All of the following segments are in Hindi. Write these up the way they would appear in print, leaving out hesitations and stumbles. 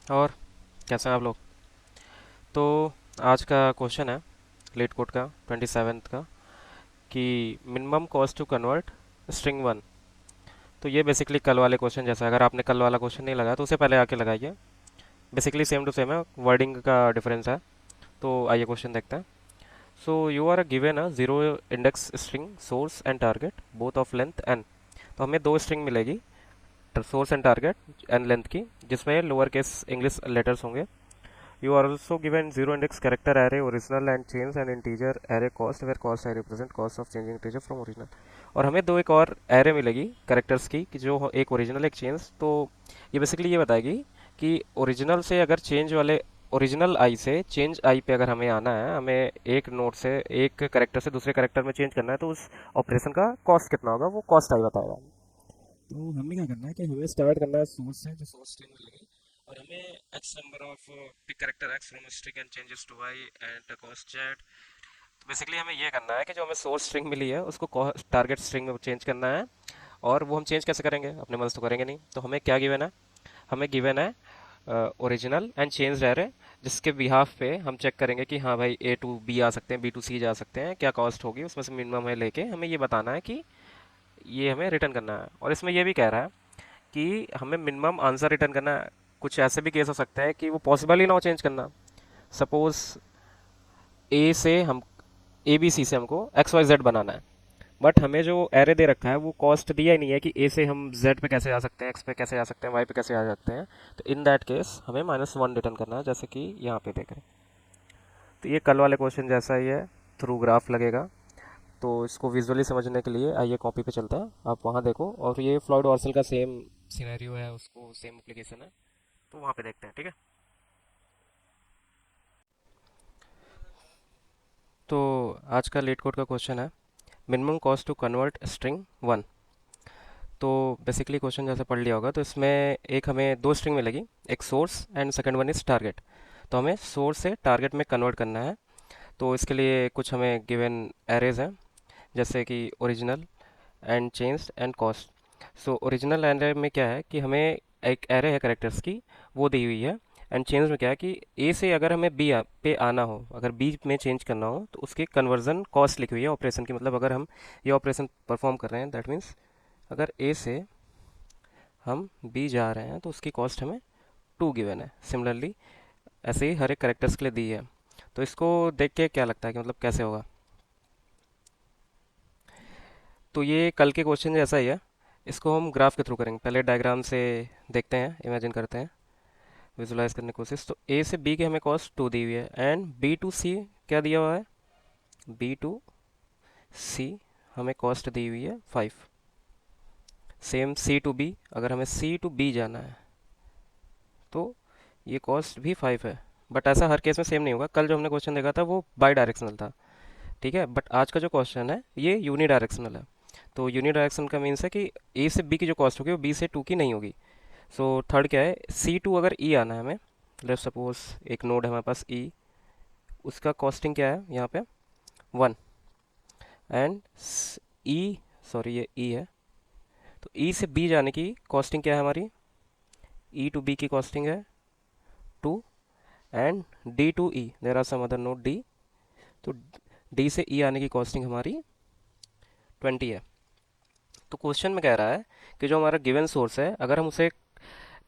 और कैसे हैं आप लोग? तो आज का क्वेश्चन है लेट कोड का 27th का कि minimum cost to convert string one. तो ये बेसिकली कल वाले क्वेश्चन जैसा है। अगर आपने कल वाला क्वेश्चन नहीं लगाया तो उसे पहले आके लगाइए। बेसिकली सेम टू सेम है, वर्डिंग का डिफरेंस है। तो आइए क्वेश्चन देखते हैं। So you are given a zero index string source and target both of length N. तो हमें दो स्ट्रिंग मिलेगी, source and target N length की, जिसमें लोअर केस इंग्लिश लेटर्स होंगे। You are also given zero index character array original and change and integer array cost where cost I represent cost of changing integer from original। और हमें दो एक और array मिलेगी कैरेक्टर्स की कि जो एक ओरिजिनल एक चेंज। तो ये बेसिकली ये बताएगी कि ओरिजिनल से अगर चेंज वाले ओरिजिनल आई से चेंज आई पे अगर हमें आना है, हमें एक नोट से एक करेक्टर से दूसरे करेक्टर में चेंज करना है, तो उस ऑपरेशन का कॉस्ट कितना होगा वो कॉस्ट आई बताएगा। तो हमें क्या करना है कि हमें स्टार्ट करना है सोर्स से, जो सोर्स स्ट्रिंग मिलेगी, और हमें x number of pick character x from string and changes to y and cost Z. तो बेसिकली हमें ये करना है कि जो हमें सोर्स स्ट्रिंग मिली है उसको टारगेट स्ट्रिंग में चेंज करना है। और वो हम चेंज कैसे करेंगे? अपने मन से तो करेंगे नहीं। तो हमें क्या गिवन है? हमें गिवन है ओरिजिनल एंड चेंज एरे, जिसके बिहाफ पे हम चेक करेंगे कि हाँ भाई ए टू बी आ सकते हैं, बी टू सी जा सकते हैं, क्या कॉस्ट होगी उसमें से मिनिमम है लेके हमें ये बताना है कि ये हमें रिटर्न करना है। और इसमें ये भी कह रहा है कि हमें मिनिमम आंसर रिटर्न करना है। कुछ ऐसे भी केस हो सकते हैं कि वो पॉसिबल ही ना हो चेंज करना। सपोज ए से हम ए बी सी से हमको एक्स वाई जेड बनाना है, बट हमें जो एरे दे रखा है वो कॉस्ट दिया ही नहीं है कि ए से हम जेड पे कैसे आ सकते हैं, एक्स पे कैसे आ सकते हैं, वाई पे कैसे आ सकते हैं। तो इन दैट केस हमें -1 रिटर्न करना है, जैसे कि यहाँ पे देख रहे हैं। तो ये कल वाले क्वेश्चन जैसा ही है, थ्रू ग्राफ लगेगा। तो इसको विजुअली समझने के लिए आइए कॉपी पे चलता है, आप वहाँ देखो। और ये फ्लॉयड ऑर्सल का सेम सिनेरियो है, उसको सेम एप्लीकेशन है, तो वहाँ पे देखते हैं, ठीक है। तो आज का लेट कोड का क्वेश्चन है minimum cost to convert string one. तो बेसिकली क्वेश्चन जैसे पढ़ लिया होगा, तो इसमें एक हमें दो स्ट्रिंग मिलेगी, एक source and second one is target. तो हमें सोर्स से टारगेट में कन्वर्ट करना है। तो इसके लिए कुछ हमें गिवन एरेज हैं, जैसे कि original and change and cost. So original array में क्या है कि हमें एक एरे है कैरेक्टर्स की, वो दी हुई है। एंड चेंज में क्या है कि ए से अगर हमें बी पे आना हो, अगर बी में चेंज करना हो, तो उसकी कन्वर्जन कॉस्ट लिखी हुई है ऑपरेशन की। मतलब अगर हम ये ऑपरेशन परफॉर्म कर रहे हैं, दैट मीन्स अगर ए से हम बी जा रहे हैं तो उसकी कॉस्ट हमें 2 गिवन है। सिमिलरली ऐसे ही हर एक करेक्टर्स के लिए दी है। तो इसको देख के क्या लगता है कि मतलब कैसे होगा? तो ये कल के क्वेश्चन जैसा ही है। इसको हम ग्राफ के थ्रू करेंगे, पहले डायग्राम से देखते हैं, इमेजिन करते हैं, विजुलाइज करने की कोशिश। तो ए से बी की हमें कॉस्ट 2 दी हुई है, एंड बी टू सी क्या दिया हुआ है? बी टू सी हमें कॉस्ट दी हुई है 5। सेम सी टू बी, अगर हमें सी टू बी जाना है तो ये कॉस्ट भी 5 है। बट ऐसा हर केस में सेम नहीं होगा। कल जो हमने क्वेश्चन देखा था वो बाई डायरेक्शनल था, ठीक है। बट आज का जो क्वेश्चन है ये यूनी डायरेक्शनल है। तो यूनी डायरेक्शनल का मीन्स है कि ए से बी की जो कॉस्ट होगी वो बी से टू की नहीं होगी। सो थर्ड क्या है, सी टू अगर ई आना है हमें, लेट्स सपोज एक नोड है हमारे पास ई, उसका कॉस्टिंग क्या है यहाँ पे? 1। एंड ई, सॉरी ये ई है, तो ई से बी जाने की कॉस्टिंग क्या है हमारी? ई टू बी की कॉस्टिंग है 2। And D to E, there are some other node D, तो डी से ई आने की कॉस्टिंग हमारी 20 है। तो क्वेश्चन में कह रहा है कि जो हमारा गिवन सोर्स है, अगर हम उसे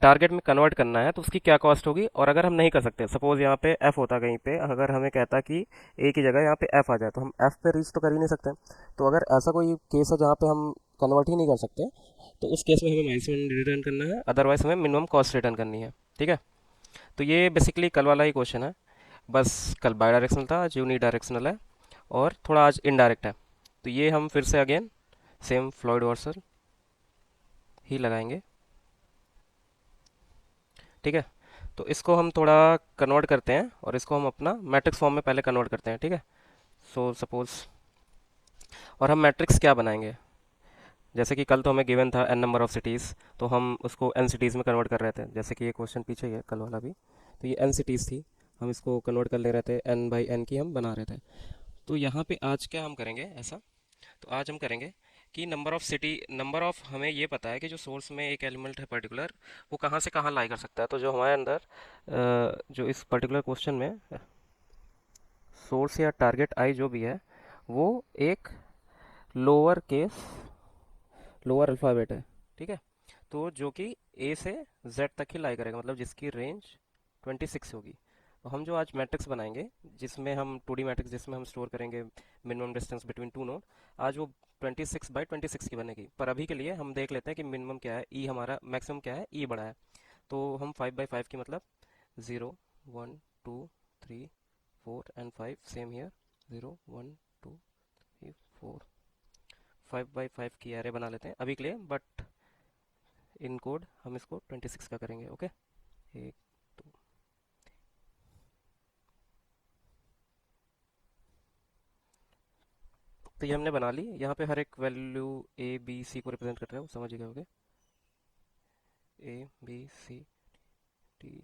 टारगेट में कन्वर्ट करना है तो उसकी क्या कॉस्ट होगी। और अगर हम नहीं कर सकते, सपोज यहाँ पे एफ होता कहीं पे, अगर हमें कहता कि ए की जगह यहाँ पे एफ आ जाए, तो हम एफ पे रीच तो कर ही नहीं सकते। तो अगर ऐसा कोई केस है जहाँ पे हम कन्वर्ट ही नहीं कर सकते, तो उस केस में हमें माइनस 1 रिटर्न करना है, अदरवाइज हमें मिनिमम कॉस्ट रिटर्न करनी है, ठीक है। तो ये बेसिकली कल वाला ही क्वेश्चन है। बस कल बाई डायरेक्शनल था, आज यूनी डायरेक्शनल है, और थोड़ा आज इनडायरेक्ट है। तो ये हम फिर से अगेन सेम फ्लॉयड वर्सल ही लगाएंगे, ठीक है। तो इसको हम थोड़ा कन्वर्ट करते हैं, और इसको हम अपना मैट्रिक्स फॉर्म में पहले कन्वर्ट करते हैं, ठीक है। सो सपोज, और हम मैट्रिक्स क्या बनाएंगे? जैसे कि कल तो हमें गिवन था n नंबर ऑफ सिटीज़, तो हम उसको n सिटीज़ में कन्वर्ट कर रहे थे, जैसे कि ये क्वेश्चन पीछे ही है कल वाला भी। तो ये n सिटीज़ थी, हम इसको कन्वर्ट कर ले रहे थे, n/n की हम बना रहे थे। तो यहाँ पे आज क्या हम करेंगे ऐसा? तो आज हम करेंगे कि नंबर ऑफ हमें ये पता है कि जो सोर्स में एक एलिमेंट है पर्टिकुलर, वो कहाँ से कहाँ लाई कर सकता है। तो जो हमारे अंदर जो इस पर्टिकुलर क्वेश्चन में सोर्स या टारगेट आई जो भी है, वो एक लोअर केस लोअर अल्फ़ाबेट है, ठीक है। तो जो कि ए से जेड तक ही लाई करेगा, मतलब जिसकी रेंज 26 होगी। तो हम जो आज मैट्रिक्स बनाएंगे, जिसमें हम 2D मैट्रिक्स जिसमें हम स्टोर करेंगे minimum distance between two node, आज वो 26 बाई 26 की बनेगी। पर अभी के लिए हम देख लेते हैं कि मिनिमम क्या है, ई हमारा मैक्सिमम क्या है, ई बड़ा है। तो हम 5 बाई 5 की मतलब 0 1 2 3 4 एंड 5, सेम हियर 0 1 2 3 4, 5 बाई 5 की एरे बना लेते हैं अभी के लिए, बट इन कोड हम इसको 26 का करेंगे। ओके, एक दो। तो ये हमने बना ली। यहाँ पे हर एक वैल्यू ए बी सी को रिप्रेजेंट करता है, वो समझ गए होगे। A B C D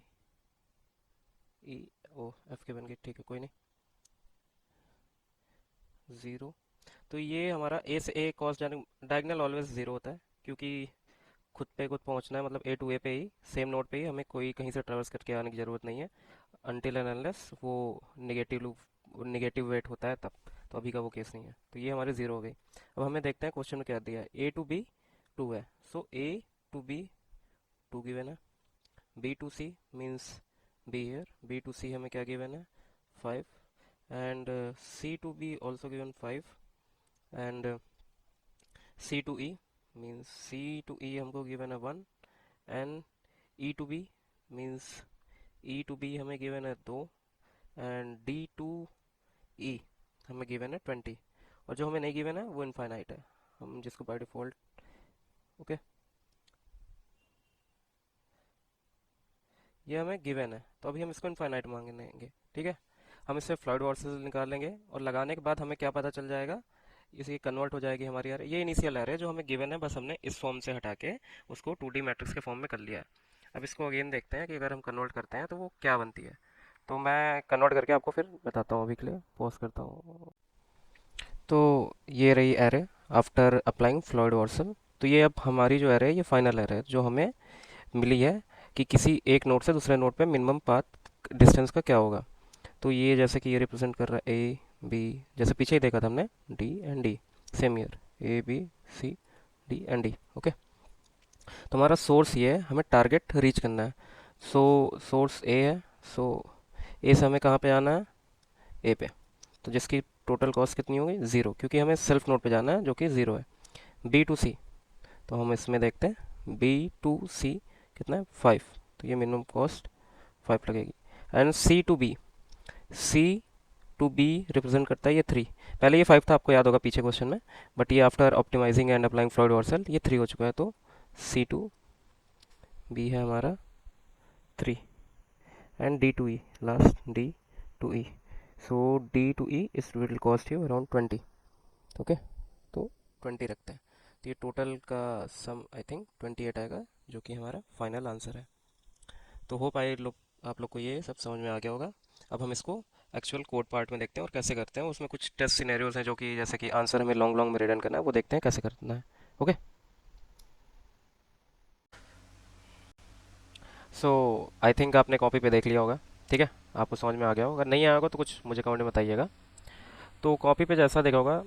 E O F के बन गए, ठीक है, कोई नहीं। 0। तो ये हमारा ए से ए कॉस डायगनल ऑलवेज 0 होता है, क्योंकि खुद पे खुद पहुंचना है, मतलब ए टू ए पे ही, सेम नोड पे ही, हमें कोई कहीं से ट्रेवर्स करके आने की ज़रूरत नहीं है, अनटिल एंड अनलेस वो नेगेटिव वेट होता है तब। तो अभी का वो केस नहीं है, तो ये हमारे 0 हो गई। अब हमें देखते हैं क्वेश्चन में क्या दिया है। ए टू बी 2 है, so A to B 2 given है। B to C means B here, B to C हमें क्या गिवन है, 5। And C to B also given 5। And C to E means C to E हमको गिवन है 1। And E to B means E to B हमें गिवन है 2। एंड डी टू ई हमें गिवन है 20। और जो हमें नहीं गिवन है वो इनफाइनाइट है, हम जिसको बाय डिफॉल्ट, ओके, ये हमें गिवन है, तो अभी हम इसको इनफाइनाइट मांगेंगे, ठीक है। हम इससे फ्लूइड वॉर्सेस निकालेंगे और लगाने के बाद हमें क्या पता चल जाएगा, इसे कन्वर्ट हो जाएगी हमारी एरे। ये इनिशियल एरे जो हमें गिवन है, बस हमने इस फॉर्म से हटा के उसको 2D मैट्रिक्स के फॉर्म में कर लिया है। अब इसको अगेन देखते हैं कि अगर हम कन्वर्ट करते हैं तो वो क्या बनती है। तो मैं कन्वर्ट करके आपको फिर बताता हूँ, अभी के लिए पॉज करता हूँ। तो ये रही एरे आफ्टर अप्लाइंग फ्लूइड वॉर्सल। तो ये अब हमारी जो एरे है, ये फाइनल एरे है जो हमें मिली है, कि किसी एक नोड से दूसरे नोड पे मिनिमम पाथ डिस्टेंस का क्या होगा। तो ये जैसे कि ये रिप्रेजेंट कर रहा है ए बी, जैसे पीछे ही देखा था हमने, D and D, same year A B C D and D, okay. तो हमारा सोर्स ये है, हमें टारगेट रीच करना है। सो सोर्स ए है, सो ए से हमें कहाँ पे आना है, ए पे। तो जिसकी टोटल कॉस्ट कितनी होगी, 0, क्योंकि हमें सेल्फ नोड पे जाना है जो कि 0 है। बी टू सी, तो हम इसमें देखते हैं बी टू सी कितना है, 5। तो ये मिनिमम कॉस्ट 5 लगेगी। And C to B represent करता है ये 3। पहले ये 5 था, आपको याद होगा पीछे क्वेश्चन में, बट ये after optimizing and applying Floyd Warshall ये 3 हो चुका है। तो सी टू बी है हमारा 3। And D to E, last D to E, so D to E is will cost you around 20, okay. तो 20 रखते हैं। तो ये टोटल का सम आई थिंक 28 आएगा, जो कि हमारा फाइनल आंसर है। तो होप आप लोग को ये सब समझ में आ गया होगा। अब हम इसको एक्चुअल कोड पार्ट में देखते हैं और कैसे करते हैं। उसमें कुछ टेस्ट सिनेरियोज हैं, जो कि जैसे कि आंसर हमें लॉन्ग लॉन्ग में रिटर्न करना है, वो देखते हैं कैसे करना है, ओके। सो आई थिंक आपने कॉपी पे देख लिया होगा, ठीक है, आपको समझ में आ गया होगा। अगर नहीं आया होगा तो कुछ मुझे कमेंट में बताइएगा। तो कॉपी पे जैसा देखा होगा,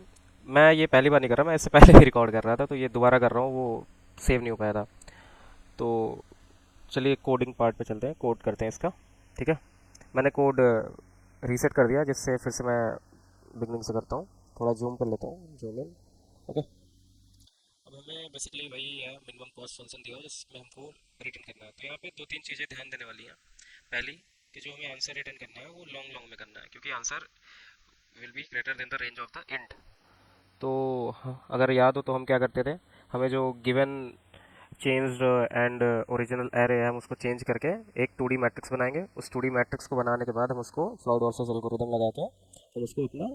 मैं ये पहली बार नहीं कर रहा, मैं इससे पहले भी रिकॉर्ड कर रहा था, तो ये दोबारा कर रहा हूँ, वो सेव नहीं हो पाया था। तो चलिए कोडिंग पार्ट पे चलते हैं, कोड करते हैं इसका, ठीक है। मैंने कोड रीसेट कर दिया, जिससे फिर से मैं बिगनिंग से करता हूँ। थोड़ा जूम कर लेता हूँ, जूम इन, ओके। अब हमें बेसिकली वही है, मिनिमम कॉस्ट फंक्शन दिया हो जिसमें हमको रिटर्न करना है। तो यहाँ पे दो तीन चीज़ें ध्यान देने वाली हैं। पहली, कि जो हमें आंसर रिटर्न करना है वो लॉन्ग लॉन्ग में करना है, क्योंकि answer will be greater than the range of the int. तो अगर याद हो तो हम क्या करते थे, हमें जो given changed and original array है, हम उसको चेंज करके एक 2D मैट्रिक्स बनाएंगे। उस 2D मैट्रिक्स को बनाने के बाद हम उसको क्लाउड वर्सेस एल्गोरिदम लगा के हम उसको इतना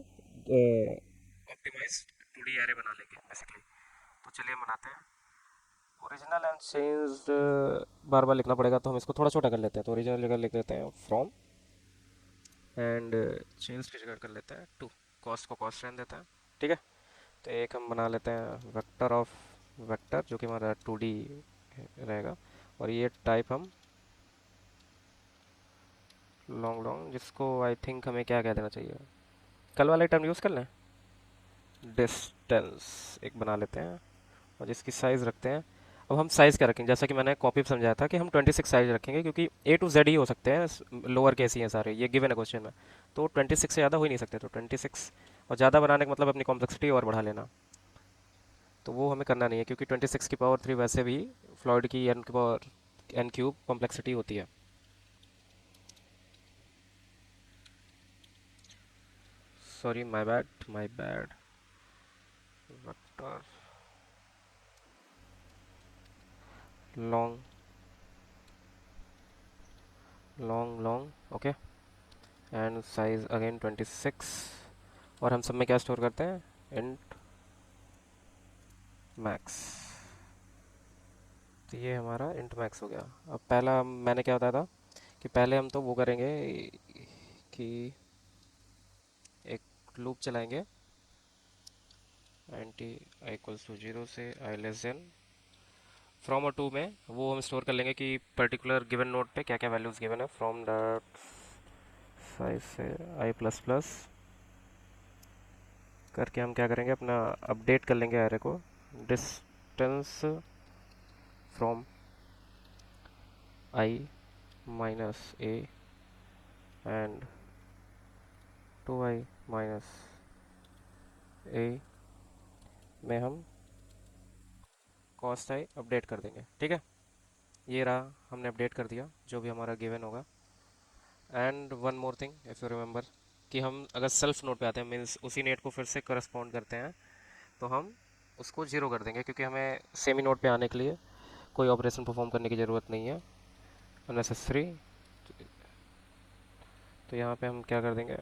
ऑप्टिमाइज 2D एरे बना लेंगे बेसिकली। तो चलिए बनाते हैं। ओरिजिनल एंड चेंज्ड बार बार लिखना पड़ेगा, तो हम इसको थोड़ा छोटा कर लेते हैं। तो ओरिजिनल जगह लिख देते हैं फ्रॉम, एंड चेंज की जगह कर लेते हैं टू, कॉस्ट को कॉस्ट रहने देते हैं, ठीक है। तो एक हम बना लेते हैं वेक्टर ऑफ वेक्टर, जो कि हमारा 2D रहेगा। और ये टाइप हम लॉन्ग लॉन्ग, जिसको आई थिंक हमें क्या कह देना चाहिए, कल वाला टर्म यूज़ कर लें, डिस्टेंस एक बना लेते हैं। और जिसकी साइज़ रखते हैं, अब हम साइज़ क्या रखेंगे, जैसा कि मैंने कॉपी पे समझाया था कि हम 26 साइज रखेंगे, क्योंकि ए टू जेड ही हो सकते हैं, लोअर केस ही हैं सारे, ये गिवन है क्वेश्चन में। तो 26 से ज़्यादा हो ही नहीं सकते, तो 26, और ज़्यादा बनाने का मतलब अपनी कॉम्प्लेक्सिटी और बढ़ा लेना, तो वो हमें करना नहीं है, क्योंकि 26 की पावर 3 वैसे भी फ्लॉइड की एन की पावर एन क्यूब कॉम्प्लेक्सिटी होती है। Sorry, my bad, my bad. Vector long long long, okay, and size again 26। और हम सब में क्या स्टोर करते हैं, इंट मैक्स। तो ये हमारा इंट मैक्स हो गया। अब पहला मैंने क्या बताया था कि पहले हम तो वो करेंगे कि एक लूप चलाएंगे, एंटी आई इक्वल्स टू 0 से आई लेस देन फ्रॉम और टू में, वो हम स्टोर कर लेंगे कि पर्टिकुलर गिवन नोड पे क्या क्या वैल्यूज़ गिवन है, फ्रॉम डॉट साइज से आई प्लस प्लस करके हम क्या करेंगे, अपना अपडेट कर लेंगे एरे को, distance from I minus A and to I minus A में हम कॉस्ट आई अपडेट कर देंगे, ठीक है। ये रहा, हमने अपडेट कर दिया जो भी हमारा गिवन होगा। And one more thing if you remember, कि हम अगर सेल्फ नोड पे आते हैं, मीन्स उसी नेट को फिर से करस्पॉन्ड करते हैं, तो हम उसको जीरो कर देंगे, क्योंकि हमें सेमी नोड पे आने के लिए कोई ऑपरेशन परफॉर्म करने की ज़रूरत नहीं है अननेसेसरी। तो यहाँ पे हम क्या कर देंगे,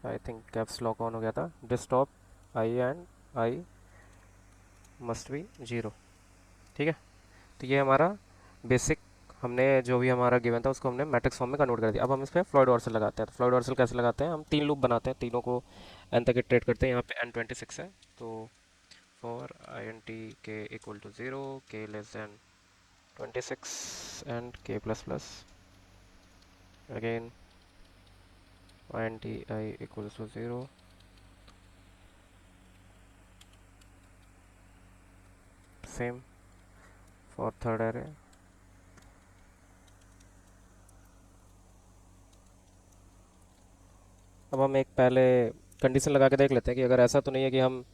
I think caps lock on हो गया था, dist of I and I must be zero, ठीक है। तो ये हमारा बेसिक, हमने जो भी हमारा गिवन था उसको हमने मैट्रिक्स फॉर्म में कन्वर्ट कर दिया। अब हम इस पर फ्लॉइड ऑर्सल लगाते हैं। तो फ्लॉइड ऑर्सल कैसे लगाते हैं, हम तीन लूप बनाते हैं, तीनों को एन तक इटरेट करते हैं। यहाँ पे n26 है, तो for I N T K equal to 0, K less than 26 and K plus plus, again I N T I equal to 0, same for third array. अब हम एक पहले कंडीशन लगा के देख लेते हैं कि अगर ऐसा तो नहीं है कि हम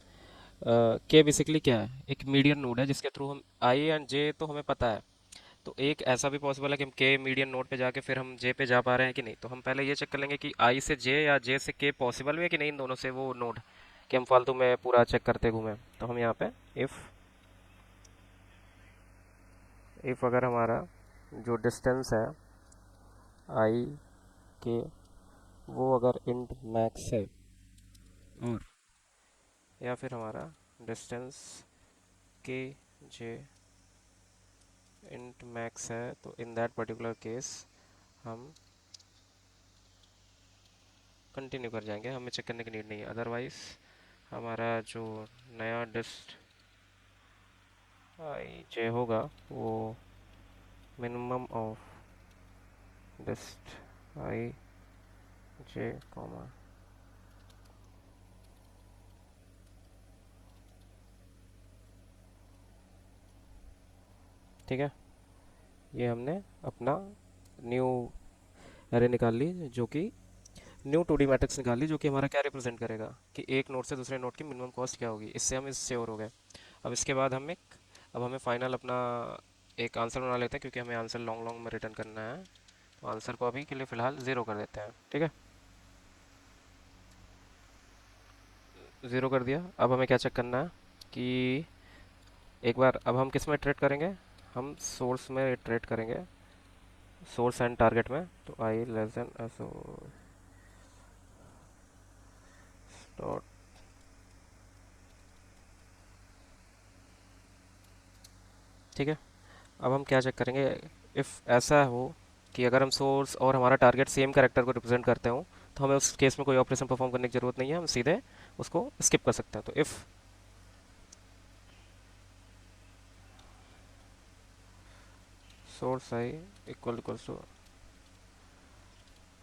के बेसिकली क्या है, एक मीडियन नोड है जिसके थ्रू हम आई एंड जे तो हमें पता है, तो एक ऐसा भी पॉसिबल है कि हम के मीडियन नोड पे जाके फिर हम जे पे जा पा रहे हैं कि नहीं। तो हम पहले ये चेक कर लेंगे कि आई से जे या जे से के पॉसिबल भी है कि नहीं इन दोनों से वो नोड, कि हम फालतू में पूरा चेक करते घूमें। तो हम यहाँ पे इफ़ इफ़ अगर हमारा जो डिस्टेंस है आई के, वो अगर इंट मैक्स है, और या फिर हमारा डिस्टेंस के जे इंट मैक्स है, तो इन दैट पर्टिकुलर केस हम कंटिन्यू कर जाएंगे, हमें चेक करने की नीड नहीं है। अदरवाइज हमारा जो नया डिस्ट आई जे होगा वो minimum of dist I J comma, ठीक है। ये हमने अपना न्यू एरे निकाल ली, जो कि न्यू 2D मैट्रिक्स निकाल ली, जो कि हमारा क्या रिप्रेजेंट करेगा कि एक नोड से दूसरे नोड की मिनिमम कॉस्ट क्या होगी। इससे हम इससे और हो गए। अब इसके बाद हम एक, अब हमें फाइनल अपना एक आंसर बना लेते हैं, क्योंकि हमें आंसर लॉन्ग लॉन्ग में रिटर्न करना है। तो आंसर को अभी के लिए फ़िलहाल ज़ीरो कर देते हैं, ठीक है। ज़ीरो कर दिया। अब हमें क्या चेक करना है कि एक बार, अब हम किस में ट्रेड करेंगे, हम सोर्स में ट्रेड करेंगे, सोर्स एंड टारगेट में। तो आई लेस देन एसो डॉट, ठीक है। अब हम क्या चेक करेंगे, इफ़ ऐसा हो कि अगर हम सोर्स और हमारा टारगेट सेम कैरेक्टर को रिप्रेजेंट करते हो, तो हमें उस केस में कोई ऑपरेशन परफॉर्म करने की ज़रूरत नहीं है, हम सीधे उसको स्किप कर सकते हैं। तो if source I equals to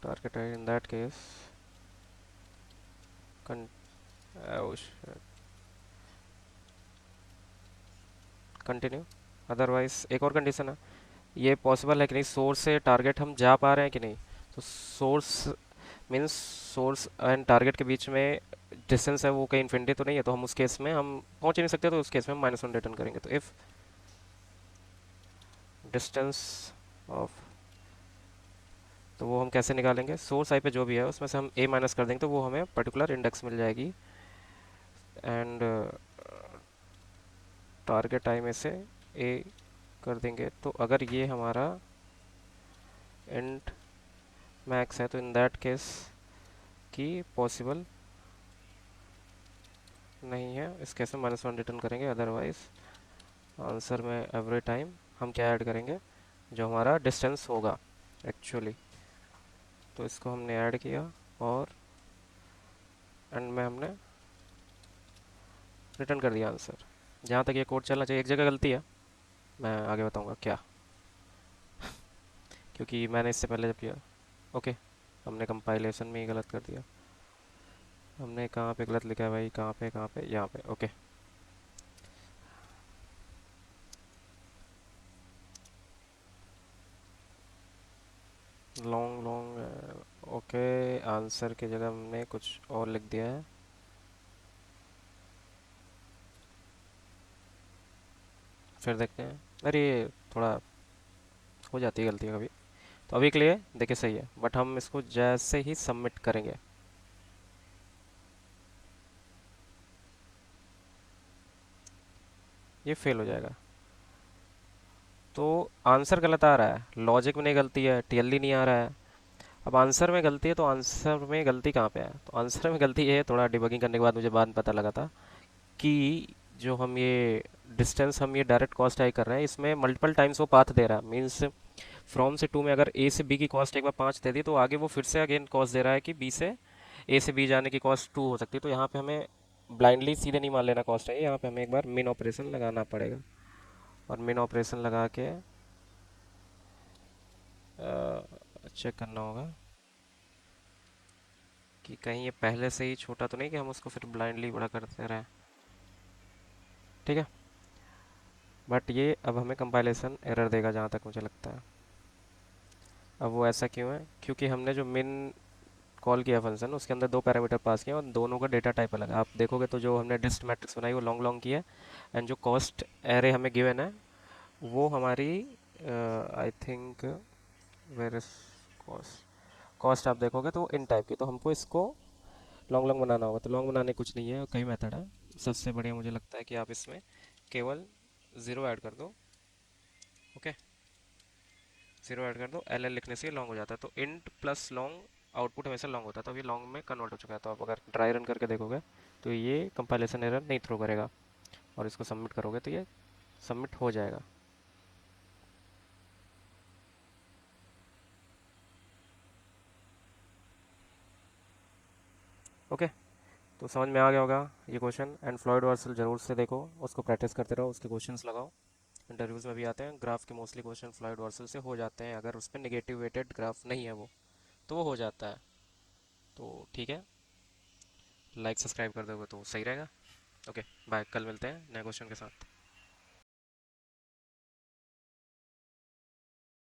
target I, in that case continue. Otherwise एक और कंडीशन है, ये पॉसिबल है कि नहीं, सोर्स से टारगेट हम जा पा रहे हैं कि नहीं। तो source means source and target के बीच में डिस्टेंस है वो कहीं इन्फिनिटी तो नहीं है, तो हम उस केस में हम पहुंच ही नहीं सकते, तो उस केस में हम -1 रिटर्न करेंगे। तो इफ़ डिस्टेंस ऑफ, तो वो हम कैसे निकालेंगे, सोर्स आई पे जो भी है उसमें से हम a माइनस कर देंगे तो वो हमें पर्टिकुलर इंडेक्स मिल जाएगी, एंड टारगेट आई में से a कर देंगे। तो अगर ये हमारा इंट मैक्स है तो इन दैट केस की पॉसिबल नहीं है, इस केस में -1 रिटर्न करेंगे। अदरवाइज आंसर में एवरी टाइम हम क्या ऐड करेंगे, जो हमारा डिस्टेंस होगा एक्चुअली। तो इसको हमने ऐड किया और एंड में हमने रिटर्न कर दिया आंसर। जहाँ तक ये कोड चलना चाहिए, एक जगह गलती है, मैं आगे बताऊंगा क्या, क्योंकि मैंने इससे पहले जब किया। ओके, हमने कंपाइलेशन में ही गलत कर दिया। हमने कहाँ पे गलत लिखा है भाई, कहाँ पे, यहाँ पे। Okay, long long, okay, answer की जगह हमने कुछ और लिख दिया है। फिर देखते हैं। अरे ये थोड़ा हो जाती है गलती कभी। तो अभी के लिए देखिए सही है, बट हम इसको जैसे ही सबमिट करेंगे, ये फेल हो जाएगा। तो आंसर गलत आ रहा है, लॉजिक में नहीं गलती है, टीएलडी नहीं आ रहा है। अब आंसर में गलती है, तो आंसर में गलती कहाँ पे है, तो आंसर में गलती ये है, थोड़ा डिबगिंग करने के बाद मुझे बाद में पता लगा था कि जो हम ये डिस्टेंस हम ये डायरेक्ट कॉस्ट आई कर रहे हैं, इसमें मल्टीपल टाइम्स वो पाथ दे रहा है। मीन्स फ्रॉम से टू में अगर ए से बी की कॉस्ट एक बार 5 दे दी, तो आगे वो फिर से अगेन कॉस्ट दे रहा है कि बी से ए से बी जाने की कॉस्ट 2 हो सकती है। तो यहाँ पे हमें ब्लाइंडली सीधे नहीं मान लेना कॉस्ट है, यहाँ पे हमें एक बार मिन ऑपरेशन लगाना पड़ेगा। और मिन ऑपरेशन लगा के चेक करना होगा कि कहीं ये पहले से ही छोटा तो नहीं कि हम उसको फिर ब्लाइंडली बड़ा करते रहें। ठीक है, बट ये अब हमें कंपाइलेशन एरर देगा जहाँ तक मुझे लगता है। अब वो ऐसा क्यों है, क्योंकि हमने जो मिन कॉल किया फंक्शन, उसके अंदर दो पैरामीटर पास किए और दोनों का डेटा टाइप अलग है। आप देखोगे तो जो हमने डिस्ट मैट्रिक्स बनाई वो लॉन्ग लॉन्ग की है, एंड जो कॉस्ट एरे हमें गिवन है वो हमारी I think where is cost, cost आप देखोगे तो इन टाइप की। तो हमको इसको लॉन्ग लॉन्ग बनाना होगा, तो लॉन्ग बनाने कुछ नहीं है, कई मेथड है। सबसे बढ़िया मुझे लगता है कि आप इसमें केवल ज़ीरो ऐड कर दो। ओके, ज़ीरो ऐड कर दो, एल एल लिखने से लॉन्ग हो जाता है। तो इंट प्लस लॉन्ग आउटपुट हमेशा लॉन्ग होता है, तो अभी लॉन्ग में कन्वर्ट हो चुका है। तो आप अगर ड्राई रन करके देखोगे तो ये कंपाइलेशन एरर नहीं थ्रो करेगा, और इसको सबमिट करोगे तो ये सबमिट हो जाएगा। ओके, तो समझ में आ गया होगा ये क्वेश्चन। एंड फ्लॉयड वार्सल जरूर से देखो, उसको प्रैक्टिस करते रहो, उसके क्वेश्चंस लगाओ। इंटरव्यूज़ में भी आते हैं ग्राफ के मोस्टली क्वेश्चन, फ्लॉयड वार्सल से हो जाते हैं, अगर उस पर निगेटिव वेटेड ग्राफ नहीं है वो, तो वो हो जाता है। तो ठीक है, लाइक सब्सक्राइब कर दोगे तो सही रहेगा। ओके, बाय, कल मिलते हैं नए क्वेश्चन के साथ।